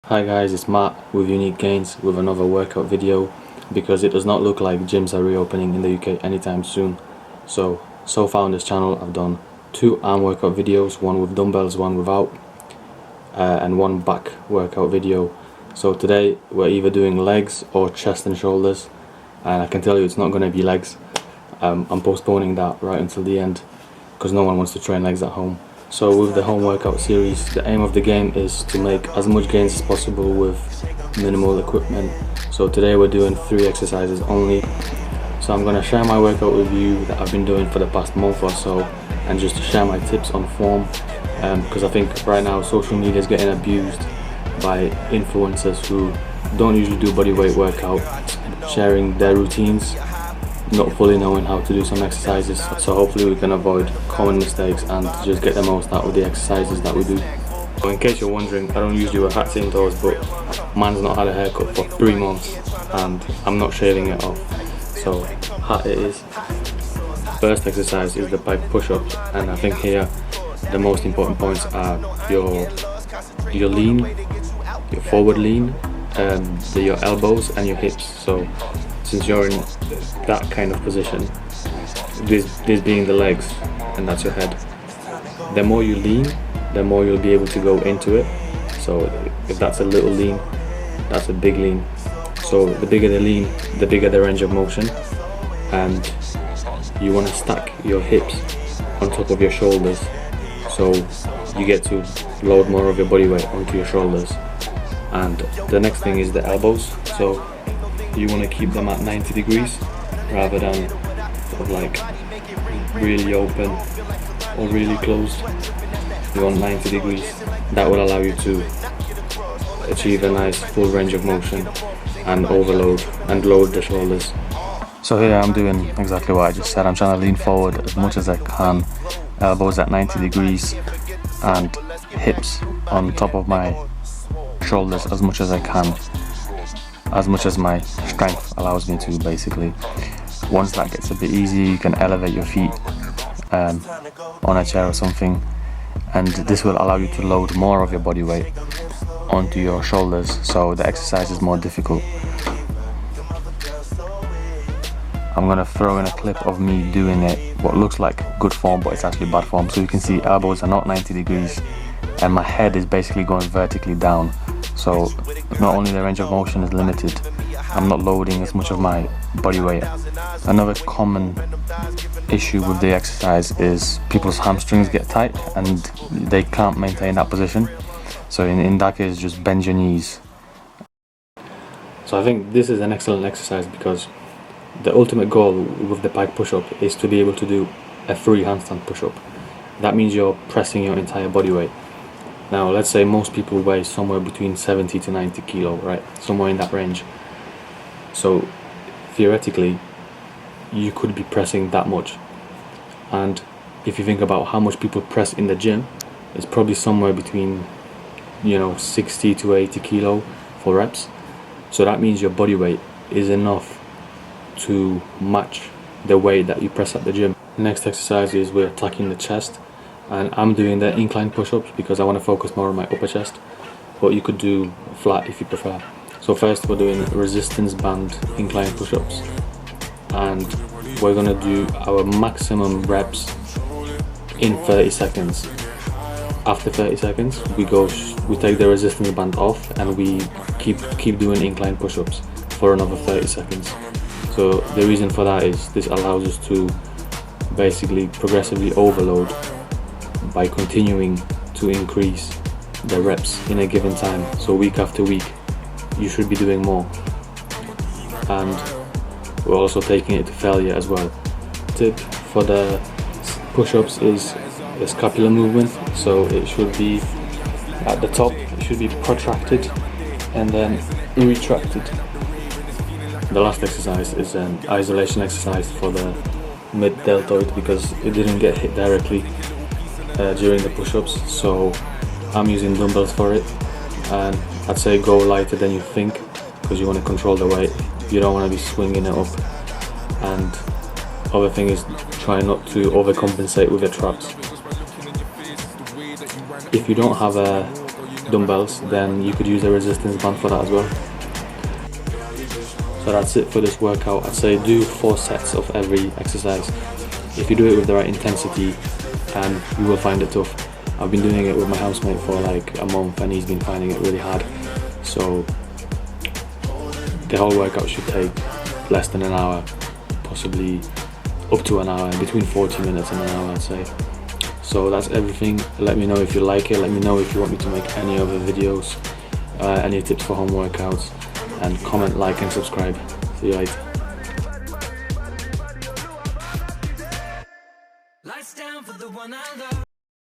Hi guys, it's Matt with Unique Gains with another workout video because it does not look like gyms are reopening in the UK anytime soon. So far on this channel I've done 2 arm workout videos, one with dumbbells, one without, and 1 back workout video. So today we're either doing legs or chest and shoulders, and I can tell you it's not going to be legs. I'm postponing that right until the end because no one wants to train legs at home. So with the home workout series, the aim of the game is to make as much gains as possible with minimal equipment. So today we're doing 3 exercises only. So I'm going to share my workout with you that I've been doing for the past month or so, and just to share my tips on form, because I think right now social media is getting abused by influencers who don't usually do bodyweight workout, sharing their routines, not fully knowing how to do some exercises. So hopefully we can avoid common mistakes and just get the most out of the exercises that we do. So in case you're wondering, I don't usually wear hats indoors, but man's not had a haircut for 3 months and I'm not shaving it off, so hat it is. First exercise is the pike push-ups, and I think here the most important points are your lean, your forward lean, your elbows and your hips. So since you're in that kind of position, this being the legs and that's your head, the more you lean, the more you'll be able to go into it. So if that's a little lean, that's a big lean. So the bigger the lean, the bigger the range of motion, and you want to stack your hips on top of your shoulders, so you get to load more of your body weight onto your shoulders. And the next thing is the elbows. So you want to keep them at 90 degrees rather than sort of like really open or really closed. You want 90 degrees. That will allow you to achieve a nice full range of motion and overload and load the shoulders. So here I'm doing exactly what I just said. I'm trying to lean forward as much as I can, elbows at 90 degrees and hips on top of my shoulders as much as I can, as much as my strength allows me to, basically. Once that gets a bit easy, you can elevate your feet on a chair or something, and this will allow you to load more of your body weight onto your shoulders, so the exercise is more difficult. I'm going to throw in a clip of me doing it, what looks like good form but it's actually bad form. So you can see elbows are not 90 degrees and my head is basically going vertically down. So not only the range of motion is limited, I'm not loading as much of my body weight. Another common issue with the exercise is people's hamstrings get tight and they can't maintain that position. So in that case, just bend your knees. So I think this is an excellent exercise because the ultimate goal with the pike push-up is to be able to do a free handstand push-up. That means you're pressing your entire body weight. Now let's say most people weigh somewhere between 70 to 90 kilo, right? Somewhere in that range. So theoretically, you could be pressing that much. And if you think about how much people press in the gym, it's probably somewhere between 60 to 80 kilo for reps. So that means your body weight is enough to match the weight that you press at the gym. Next exercise is we're attacking the chest, and I'm doing the incline push-ups because I want to focus more on my upper chest, but you could do flat if you prefer. So first we're doing resistance band incline push-ups, and we're going to do our maximum reps in 30 seconds. After 30 seconds we take the resistance band off and we keep doing incline push-ups for another 30 seconds. So the reason for that is this allows us to basically progressively overload by continuing to increase the reps in a given time. So week after week you should be doing more, and we're also taking it to failure as well. Tip for the push-ups is the scapular movement. So it should be at the top, it should be protracted and then retracted. The last exercise is an isolation exercise for the mid-deltoid because it didn't get hit directly during the push-ups, so I'm using dumbbells for it, and I'd say go lighter than you think because you want to control the weight. You don't want to be swinging it up. And other thing is try not to overcompensate with your traps. If you don't have a dumbbells, then you could use a resistance band for that as well. So that's it for this workout. I'd say do 4 sets of every exercise. If you do it with the right intensity, and you will find it tough. I've been doing it with my housemate for like a month and he's been finding it really hard. So the whole workout should take less than an hour, possibly up to an hour, between 40 minutes and an hour I'd say. So that's everything. Let me know if you like it, let me know if you want me to make any other videos, any tips for home workouts, and comment, like and subscribe. See you later.